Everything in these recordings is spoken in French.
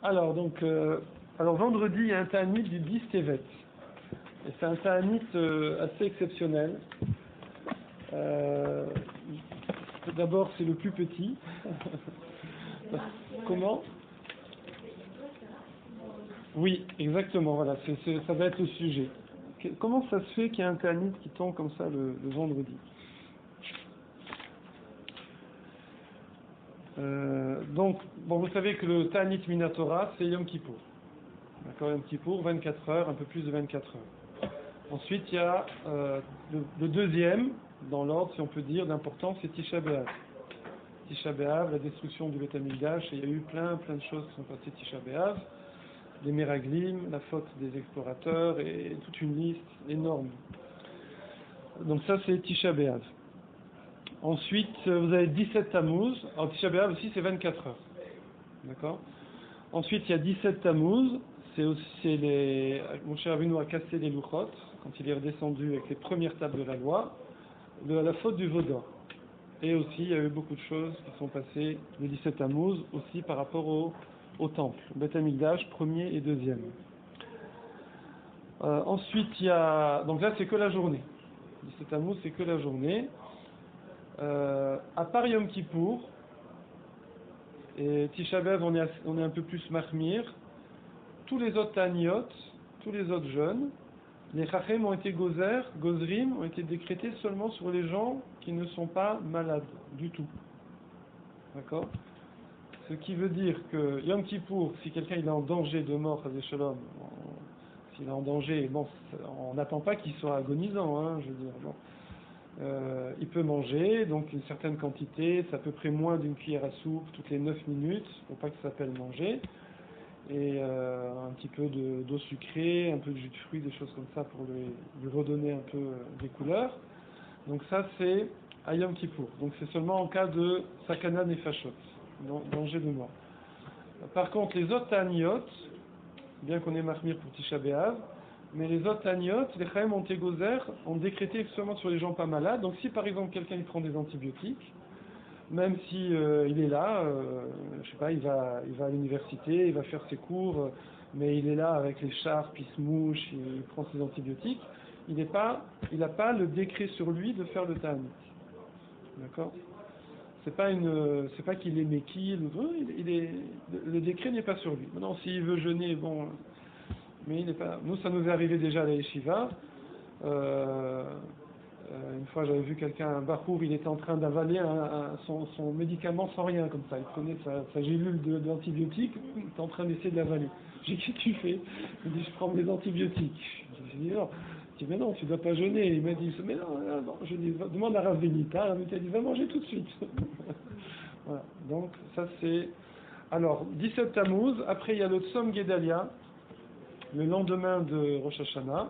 Alors, alors vendredi, il y a un Ta'anit du 10 Tevet. Et c'est un Ta'anit assez exceptionnel. D'abord, c'est le plus petit. Comment? Oui, exactement, voilà, ça va être le sujet. Comment ça se fait qu'il y a un Ta'anit qui tombe comme ça le vendredi? Donc, bon, vous savez que le Ta'anit Minatora, c'est Yom Kippour. D'accord, Yom Kippour, 24 heures, un peu plus de 24 heures. Ensuite, il y a le deuxième, dans l'ordre, si on peut dire, d'importance, c'est Tisha B'Av. Tisha B'Av, la destruction du Beth Amikdash, et il y a eu plein de choses qui sont passées Tisha B'Av, les Meraglim, la faute des explorateurs, et toute une liste énorme. Donc ça, c'est Tisha B'Av. Ensuite, vous avez 17 Tammuz. Alors, Tisha B'Av aussi, c'est 24 heures. D'accord? Ensuite, il y a 17 Tammuz. Moshe Rabbeinu a cassé les louchot quand il est redescendu avec les premières tables de la loi, de la faute du veau d'or. Et aussi, il y a eu beaucoup de choses qui sont passées le 17 Tammuz, aussi par rapport au temple, au Beth Amikdash, premier et deuxième. Ensuite, il y a... Donc là, c'est que la journée. 17 Tammuz, c'est que la journée. À part Yom Kippour, et Tisha B'Av, on est un peu plus mahmir. Tous les autres Ta'aniot, tous les autres jeûnes, les Chachem ont été Gozrim ont été décrétés seulement sur les gens qui ne sont pas malades du tout. D'accord? Ce qui veut dire que Yom Kippour, si quelqu'un il est en danger de mort, Shalom, s'il est en danger, bon, on n'attend pas qu'il soit agonisant, hein, je veux dire. Bon. Il peut manger, donc une certaine quantité, c'est à peu près moins d'une cuillère à soupe toutes les 9 minutes, faut pas que ça s'appelle manger. Et un petit peu d'eau sucrée, un peu de jus de fruits, des choses comme ça pour lui redonner un peu des couleurs. Donc ça c'est à Yom Kippour. Donc c'est seulement en cas de sakana nefashot, danger de mort. Par contre les autres ta'aniot, bien qu'on ait mahmir pour Tisha B'Av, mais les autres ta'aniot, les Chaim ont décrété seulement sur les gens pas malades. Donc si par exemple quelqu'un il prend des antibiotiques, même si il est là, je sais pas, il va à l'université, il va faire ses cours, mais il est là avec l'écharpe, il se mouche, il prend ses antibiotiques, il n'a pas le décret sur lui de faire le ta'anit. D'accord? C'est pas qu'il est méquille, le décret n'est pas sur lui. Maintenant, s'il veut jeûner, bon, mais il n'est pas. Nous, ça nous est arrivé déjà à la yeshiva. Une fois, j'avais vu quelqu'un, un bachour, il était en train d'avaler son médicament sans rien, comme ça. Il prenait sa gélule d'antibiotiques, il était en train d'essayer de l'avaler. J'ai dit, qu'est-ce que tu fais? Il me dit, je prends des antibiotiques. J'ai dit, non. Je dis, mais non, tu ne dois pas jeûner. Il m'a dit, mais non. Je dis, demande à Rav Benita. Rav Benita dit, va manger tout de suite. Voilà. Donc, ça c'est... Alors, 17 Tammuz, après il y a le Tzom Gedalia, le lendemain de Rosh Hashanah.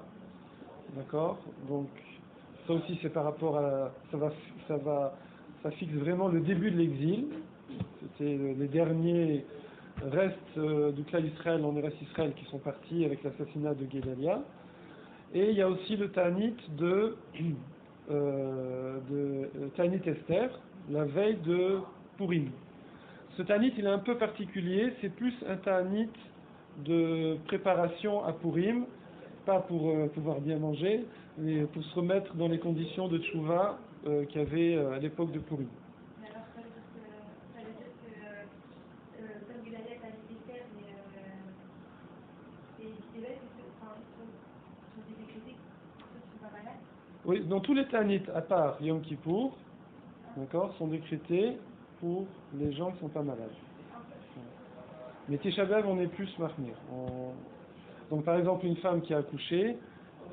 D'accord? Donc, ça aussi c'est par rapport à... Ça fixe vraiment le début de l'exil. C'était les derniers restes du clan Israël en Eretz Israël qui sont partis avec l'assassinat de Gedalia. Et il y a aussi le Ta'anit de Ta'anit Esther, la veille de Purim. Ce Ta'anit il est un peu particulier, c'est plus un Ta'anit de préparation à Purim, pas pour pouvoir bien manger, mais pour se remettre dans les conditions de Tchouva qu'il y avait à l'époque de Purim. Mais alors, ça veut dire que comme Guédalia est à nécessaire, mais les évêques sont des décrétés pour ceux qui sont pas malades? Oui, dans tous les Ta'anit, à part Yom Kippour, d'accord, sont décrétés pour les gens qui ne sont pas malades. Mais Tisha B'Av, on est plus mahmir. Donc par exemple, une femme qui a accouché,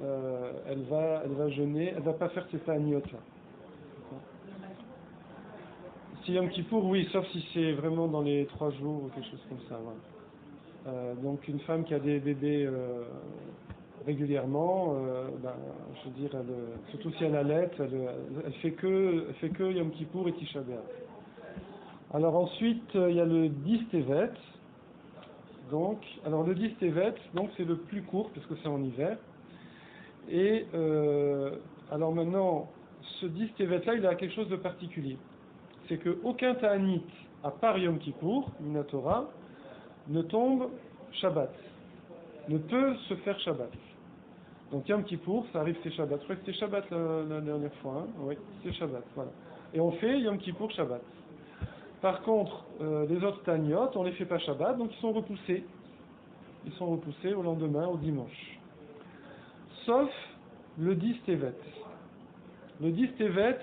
elle va jeûner, elle va pas faire ces ta'aniyot là. Si Yom Kippour, oui, sauf si c'est vraiment dans les 3 jours ou quelque chose comme ça. Voilà. Donc une femme qui a des bébés régulièrement, je veux dire, surtout si elle allait, elle fait que Yom Kippour et Tisha B'Av. Alors ensuite, il y a le 10 Tevet. Donc, alors le 10 Tevet, donc c'est le plus court parce que c'est en hiver. Et alors maintenant, ce 10 Tevet là, il a quelque chose de particulier. C'est qu'aucun Ta'anit, à part Yom Kippour, Minatora, ne tombe Shabbat, ne peut se faire Shabbat. Donc Yom Kippour, ça arrive c'est Shabbat. Je crois que c'était Shabbat la dernière fois. Hein, oui, c'est Shabbat, voilà. Et on fait Yom Kippour Shabbat. Par contre, les autres Taniot, on les fait pas Shabbat, donc ils sont repoussés. Ils sont repoussés au lendemain, au dimanche. Sauf le 10 Tevet. Le 10 Tevet,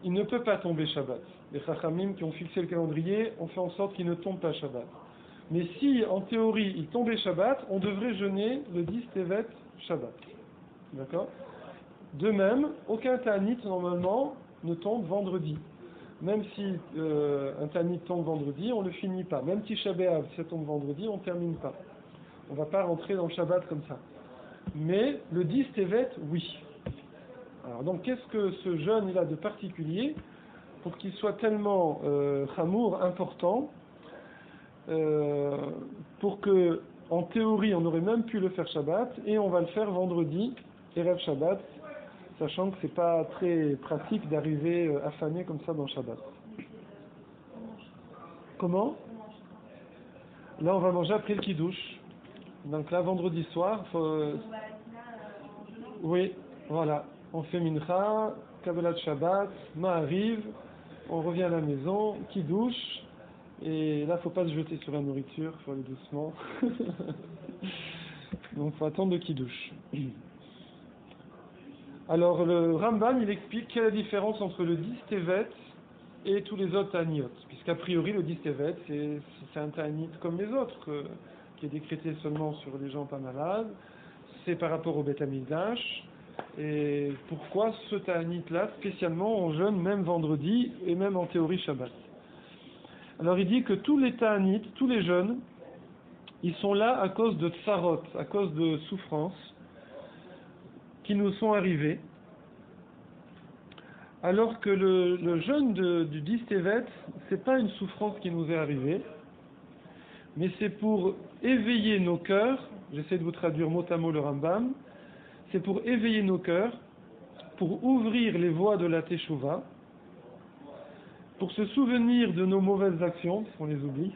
il ne peut pas tomber Shabbat. Les Chachamim qui ont fixé le calendrier ont fait en sorte qu'il ne tombe pas Shabbat. Mais si, en théorie, il tombait Shabbat, on devrait jeûner le 10 Tevet Shabbat. D'accord? De même, aucun Ta'anit, normalement, ne tombe vendredi. Même si un Ta'anit tombe vendredi, on ne le finit pas. Même Tisha B'Av, si ça tombe vendredi, on ne termine pas. On ne va pas rentrer dans le Shabbat comme ça. Mais le 10 Tevet, oui. Alors donc, qu'est-ce que ce jeûne il a de particulier pour qu'il soit tellement chamour, important, pour que, en théorie, on aurait même pu le faire Shabbat, et on va le faire vendredi, Erev Shabbat, sachant que c'est pas très pratique d'arriver affamé comme ça dans Shabbat. Comment? Là, on va manger après le Kiddush. Donc là, vendredi soir, oui, voilà. On fait Mincha, Kabbalat Shabbat, Ma'ariv, on revient à la maison, Kiddush, et là, faut pas se jeter sur la nourriture, faut aller doucement. Donc, faut attendre le Kiddush. Alors, le Rambam, il explique quelle est la différence entre le 10 Tevet et tous les autres Ta'aniyot. Puisqu'a priori, le 10 Tevet, c'est un Ta'anit comme les autres, qui est décrété seulement sur les gens pas malades. C'est par rapport au Beth Amikdash. Et pourquoi ce Ta'anit-là, spécialement, on jeûne même vendredi et même en théorie Shabbat? Alors, il dit que tous les Ta'anit, tous les jeûnes, ils sont là à cause de tsarot, à cause de souffrances qui nous sont arrivés, alors que le jeûne du 10 Tevet, c'est pas une souffrance qui nous est arrivée, mais c'est pour éveiller nos cœurs, j'essaie de vous traduire mot à mot le Rambam, c'est pour éveiller nos cœurs, pour ouvrir les voies de la Teshuvah, pour se souvenir de nos mauvaises actions, parce qu'on les oublie,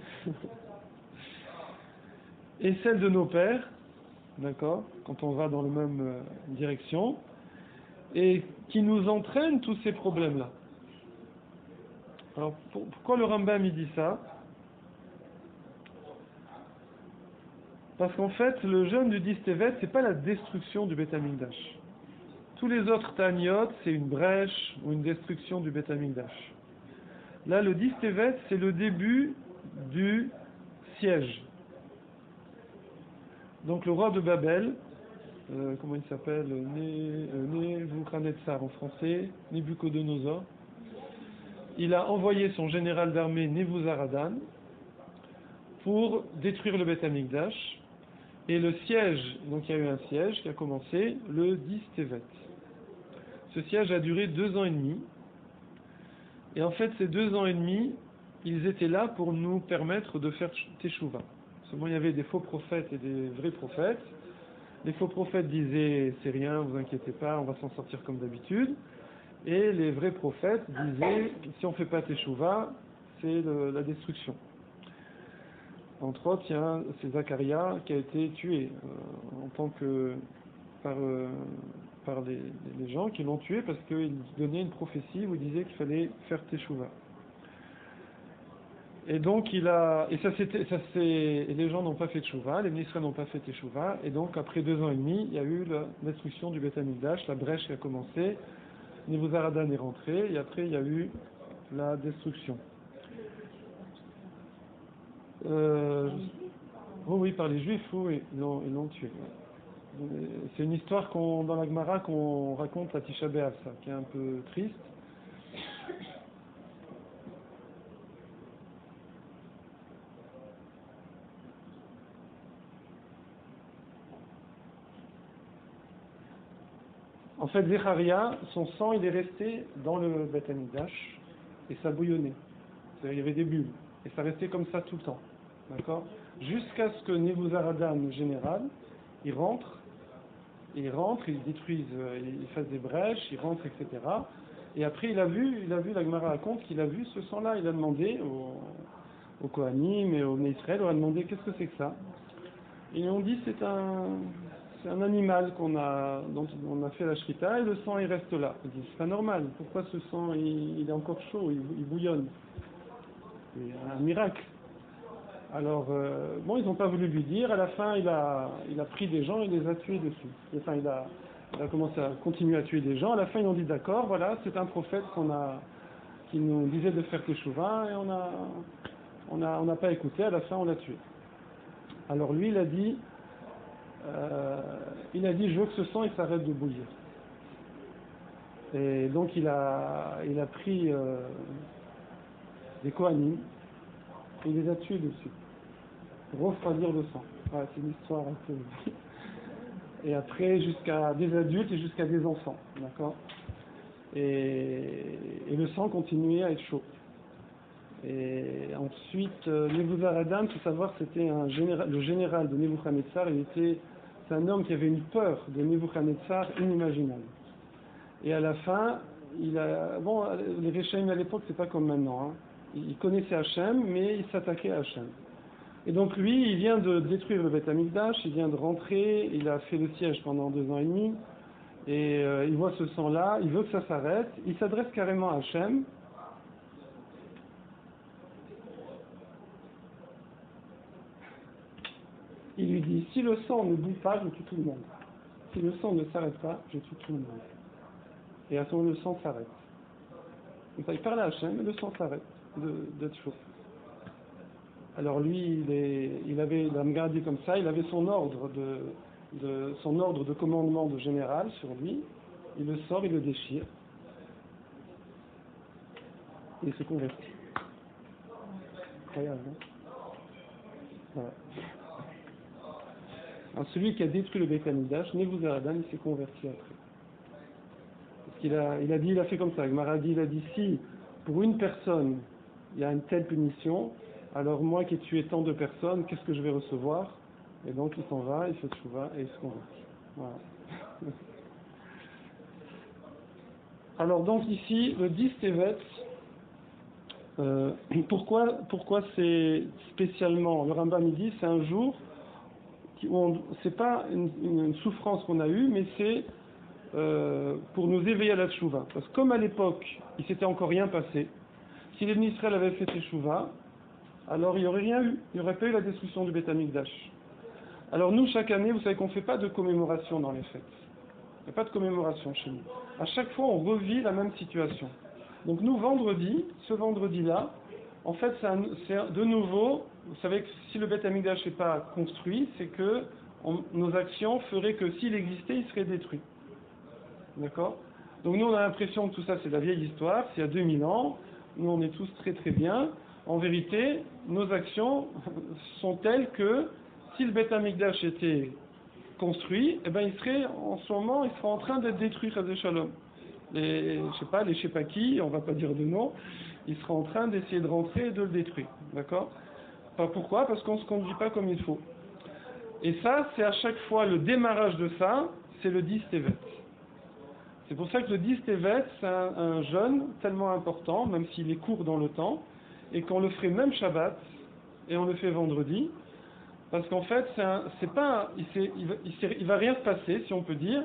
et celles de nos pères, d'accord, quand on va dans la même direction, et qui nous entraîne tous ces problèmes-là. Alors, pourquoi le Rambam il dit ça? Parce qu'en fait, le jeûne du 10 Tevet, c'est pas la destruction du Beth Amikdash. Tous les autres Ta'aniyot, c'est une brèche ou une destruction du Beth Amikdash. Là, le 10 Tevet, c'est le début du siège. Donc le roi de Babel, comment il s'appelle, Nebuchadnezzar en français, Nebuchadnezzar, il a envoyé son général d'armée Nebuzaradan pour détruire le Beth Amikdash, et le siège, donc il y a eu un siège qui a commencé le 10 Tevet. Ce siège a duré 2 ans et demi, et en fait ces 2 ans et demi, ils étaient là pour nous permettre de faire Teshuvah. Seulement il y avait des faux prophètes et des vrais prophètes. Les faux prophètes disaient c'est rien, vous inquiétez pas, on va s'en sortir comme d'habitude. Et les vrais prophètes disaient si on ne fait pas Teshuvah, c'est la destruction. Entre autres, il y a c'est Zacharia qui a été tué en tant que par les gens qui l'ont tué parce qu'il donnait une prophétie où il disait qu'il fallait faire Teshuvah. Et donc et les gens n'ont pas fait Teshuvah, les ministres n'ont pas fait Teshuvah, et donc après 2 ans et demi, il y a eu la destruction du Beth Amikdash, la brèche qui a commencé, Nebuzaradan est rentré, et après il y a eu la destruction. Oui, par les Juifs, oui, ils l'ont tué. C'est une histoire dans la Gemara qu'on raconte à Tisha B'Av, ça, qui est un peu triste. En fait, Zecharia, son sang, il est resté dans le Beth Amikdash, et ça bouillonnait. C'est-à-dire, il y avait des bulles, et ça restait comme ça tout le temps. D'accord? Jusqu'à ce que Nebuzaradan, le général, il rentre, il détruise, il fasse des brèches, il rentre, etc. Et après, il a vu, la Gemara raconte qu'il a vu ce sang-là, il a demandé au Kohanim et au Bnei Israël, on a demandé qu'est-ce que c'est que ça. Et ils ont dit c'est un animal dont on a fait la shrita et le sang il reste là. Ils disent c'est pas normal, pourquoi ce sang il est encore chaud, il bouillonne. C'est un miracle. Alors, bon, ils n'ont pas voulu lui dire. À la fin, il a pris des gens et les a tués dessus. Enfin, il a commencé à continuer à tuer des gens. À la fin, ils ont dit d'accord, voilà, c'est un prophète qui nous disait de faire teshuva et on n'a pas écouté. À la fin, on l'a tué. Alors lui, il a dit, je veux que ce sang il s'arrête de bouillir. Et donc, il a pris des Kohanim et il les a tués dessus. Pour refroidir le sang. Voilà, c'est une histoire un peu. Et après, jusqu'à des adultes et jusqu'à des enfants. D'accord. Et le sang continuait à être chaud. Et ensuite, Nebuzaradan, il faut savoir, c'était le général de Nebuchadnezzar. C'est un homme qui avait une peur de Nebuchadnezzar inimaginable. Et à la fin, les Réchaïm à l'époque, c'est pas comme maintenant. Hein. Il connaissait Hachem, mais il s'attaquait à Hachem. Et donc lui, il vient de détruire le Beth Amikdash, il vient de rentrer, il a fait le siège pendant 2 ans et demi, et il voit ce sang-là, il veut que ça s'arrête, il s'adresse carrément à Hachem. Il lui dit, si le sang ne bout pas, je tue tout le monde. Si le sang ne s'arrête pas, je tue tout le monde. Et à ce moment, le sang s'arrête. Donc il parle à Hachem, et le sang s'arrête d'être chaud. Alors lui, il avait la Mgadi comme ça, il avait son ordre de commandement de général sur lui. Il le sort, il le déchire. Et il se convertit. Incroyable, hein? Voilà. Alors, celui qui a détruit le Beit Hamikdash, Nebuzaradan, il s'est converti après. Parce il a fait comme ça. Maradi, il a dit, si pour une personne, il y a une telle punition, alors moi qui ai tué tant de personnes, qu'est-ce que je vais recevoir? Et donc il s'en va, il fait tchouva et il se convertit. Voilà. Alors donc ici, le 10 Tevet, pourquoi c'est spécialement, le Rambam dit, c'est un jour où c'est pas une souffrance qu'on a eue, mais c'est pour nous éveiller à la tchouva. Parce que comme à l'époque, il s'était encore rien passé, si les Israël avaient fait tchouva, alors il n'y aurait rien eu, il n'y aurait pas eu la destruction du Beit Hamikdash. Alors nous, chaque année, vous savez qu'on ne fait pas de commémoration dans les fêtes. Il n'y a pas de commémoration chez nous. À chaque fois, on revit la même situation. Donc nous, ce vendredi-là, en fait, c'est de nouveau, vous savez que si le Beit Hamikdash n'est pas construit, c'est que nos actions feraient que s'il existait, il serait détruit. D'accord? Donc nous, on a l'impression que tout ça, c'est de la vieille histoire, c'est il y a 2000 ans, nous, on est tous très très bien. En vérité, nos actions sont telles que si le Beit Hamikdash était construit, eh ben il serait en ce moment, il serait en train d'être détruit, Chas Shalom. Je sais pas qui, on va pas dire de nom, il sera en train d'essayer de rentrer et de le détruire, d'accord? Pourquoi? Parce qu'on se conduit pas comme il faut. Et ça, c'est à chaque fois le démarrage de ça, c'est le 10 Tevet. C'est pour ça que le 10 Tevet, c'est un jeûne tellement important, même s'il est court dans le temps, et qu'on le ferait même Shabbat, et on le fait vendredi, parce qu'en fait, il va rien se passer, si on peut dire,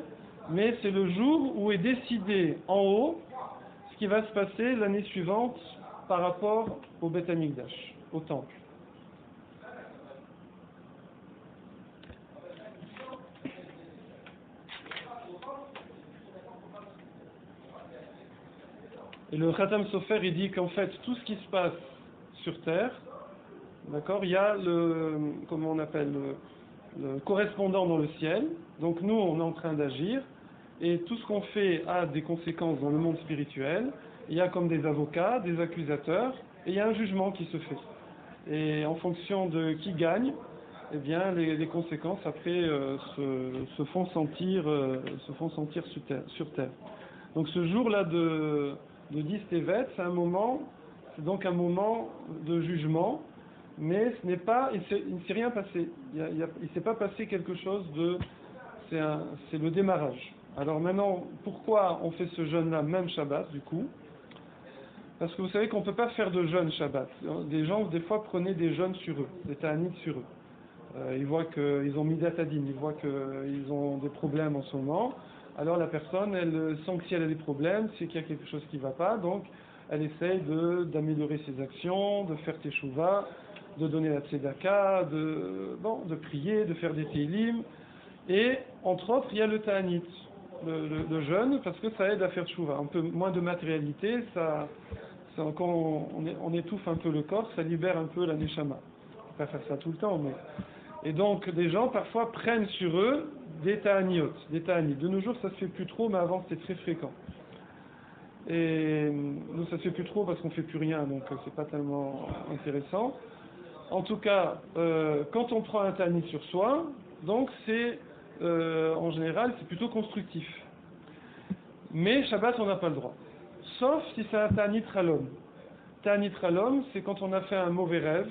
mais c'est le jour où est décidé en haut ce qui va se passer l'année suivante par rapport au Beit Hamikdash, au temple. Et le Khatam Sofer, il dit qu'en fait, tout ce qui se passe sur Terre, d'accord, il y a le correspondant dans le ciel. Donc nous, on est en train d'agir, et tout ce qu'on fait a des conséquences dans le monde spirituel. Il y a comme des avocats, des accusateurs, et il y a un jugement qui se fait. Et en fonction de qui gagne, eh bien, les conséquences après se font sentir sur terre. Donc ce jour-là de 10 Tevet, c'est donc un moment de jugement, mais il ne s'est rien passé. Il ne s'est pas passé quelque chose c'est le démarrage. Alors maintenant, pourquoi on fait ce jeûne-là, même Shabbat, du coup? Parce que vous savez qu'on ne peut pas faire de jeûne Shabbat. Des gens, des fois, prenaient des jeûnes sur eux, des ta'anit sur eux. Ils voient qu'ils ont midat adin, ils voient qu'ils ont des problèmes en ce moment. Alors la personne, elle sent que si elle a des problèmes, c'est qu'il y a quelque chose qui ne va pas, donc elle essaye d'améliorer ses actions, de faire teshuva, de donner la tzedaka, de prier, de faire des télim. Et entre autres, il y a le ta'anit, le jeûne, parce que ça aide à faire teshuva. Un peu moins de matérialité, quand on étouffe un peu le corps, ça libère un peu la neshama. On ne peut pas faire ça tout le temps, mais... Et donc, des gens, parfois, prennent sur eux des ta'aniot, des ta'anit. De nos jours, ça se fait plus trop, mais avant, c'était très fréquent. Et nous, ça se fait plus trop parce qu'on fait plus rien, donc c'est pas tellement intéressant. En tout cas, quand on prend un ta'anit sur soi, donc c'est, en général, c'est plutôt constructif. Mais Shabbat, on n'a pas le droit. Sauf si c'est un ta'anit ralom. Ta'anit ralom, c'est quand on a fait un mauvais rêve,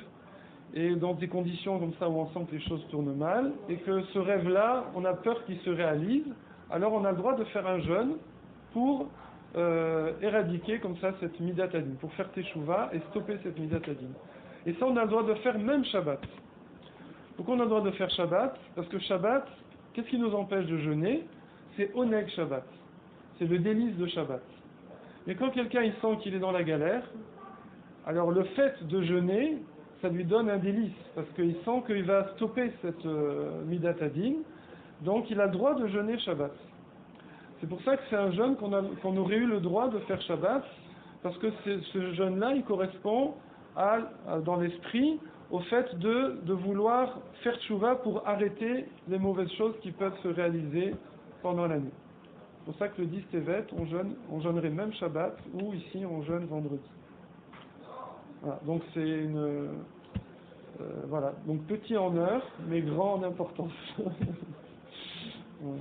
et dans des conditions comme ça où on sent que les choses tournent mal, et que ce rêve-là, on a peur qu'il se réalise, alors on a le droit de faire un jeûne pour éradiquer comme ça cette midat adin, pour faire teshuva et stopper cette midat adin. Et ça, on a le droit de faire même Shabbat. Pourquoi on a le droit de faire Shabbat? Parce que Shabbat, qu'est-ce qui nous empêche de jeûner? C'est oneg Shabbat. C'est le délice de Shabbat. Mais quand quelqu'un il sent qu'il est dans la galère, alors le fait de jeûner, ça lui donne un délice, parce qu'il sent qu'il va stopper cette midat adin, donc il a le droit de jeûner Shabbat. C'est pour ça que c'est un jeûne qu'on aurait eu le droit de faire Shabbat, parce que ce jeûne-là, il correspond dans l'esprit au fait de vouloir faire tchouva pour arrêter les mauvaises choses qui peuvent se réaliser pendant l'année. C'est pour ça que le 10 Tevet, on jeûnerait même Shabbat, ou ici on jeûne vendredi. Voilà, donc c'est voilà, donc petit en heure, mais grand en importance. Ouais.